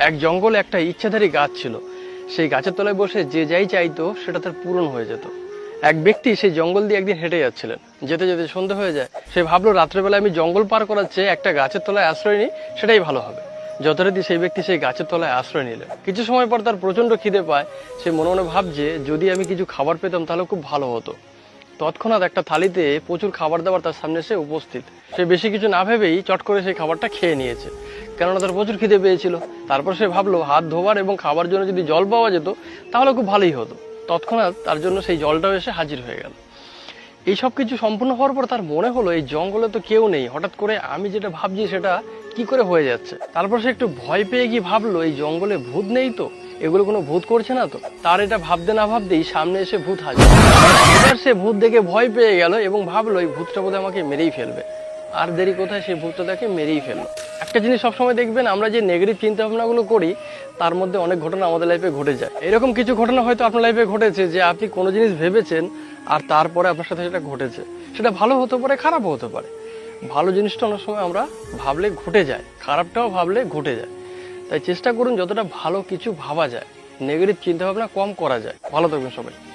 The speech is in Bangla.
এক জঙ্গলে একটা ইচ্ছাধারী গাছ ছিল। সেই গাছের তলায় বসে যে যাই চাইতো সেটা তার পূরণ হয়ে যেত। এক ব্যক্তি সেই জঙ্গল দিয়ে একদিন হেঁটে যাচ্ছিলেন। যেতে যেতে সন্ধ্যা হয়ে যায়। সে ভাবলো রাত্রেবেলা আমি জঙ্গল পার করার চেয়ে একটা গাছের তলায় আশ্রয় নিই, সেটাই ভালো হবে। যথারীতি সেই ব্যক্তি সেই গাছের তলায় আশ্রয় নিলেন। কিছু সময় পর তার প্রচন্ড খিদে পায়। সে মনে মনে ভাবছে যদি আমি কিছু খাবার পেতাম তাহলে খুব ভালো হতো। তৎক্ষণাৎ একটা থালিতে প্রচুর খাবার দাবার তার সামনে এসে উপস্থিত। সে বেশি কিছু না ভেবেই চট করে সেই খাবারটা খেয়ে নিয়েছে, কেননা তার প্রচুর খিদে পেয়েছিল। তারপর সে ভাবলো হাত ধোবার এবং খাবার জন্য যদি জল পাওয়া যেত তাহলে খুব ভালোই হতো। তৎক্ষণাৎ তার জন্য সেই জলটাও এসে হাজির হয়ে গেল। এই সব কিছু সম্পূর্ণ হওয়ার পর তার মনে হলো এই জঙ্গলে তো কেউ নেই, হঠাৎ করে আমি যেটা ভাবছি সেটা কি করে হয়ে যাচ্ছে। তারপর সে একটু ভয় পেয়ে গিয়ে ভাবলো এই জঙ্গলে ভূত নেই তো, এগুলো কোনো ভূত করছে না তো। তার এটা ভাবতে না ভাবতেই সামনে এসে ভূত হাজির। এবার সে ভূত দেখে ভয় পেয়ে গেল এবং ভাবলো এই ভূতটা বোধহয় আমাকে মেরেই ফেলবে। আর দেরি কোথায়, সেই ভূতটা তাকে মেরেই ফেললো। একটা জিনিস সবসময় দেখবেন, আমরা যে নেগেটিভ চিন্তা ভাবনাগুলো করি তার মধ্যে অনেক ঘটনা আমাদের লাইফে ঘটে যায়। এরকম কিছু ঘটনা হয়তো আপনার লাইফে ঘটেছে যে আপনি কোনো জিনিস ভেবেছেন আর তারপরে আপনার সাথে সেটা ঘটেছে। সেটা ভালো হতে পারে, খারাপও হতে পারে। ভালো জিনিসটা অনেক সময় আমরা ভাবলে ঘটে যায়, খারাপটাও ভাবলে ঘটে যায়। তাই চেষ্টা করুন যতটা ভালো কিছু ভাবা যায়, নেগেটিভ চিন্তা ভাবনা কম করা যায়। ভালো থাকবেন সবাই।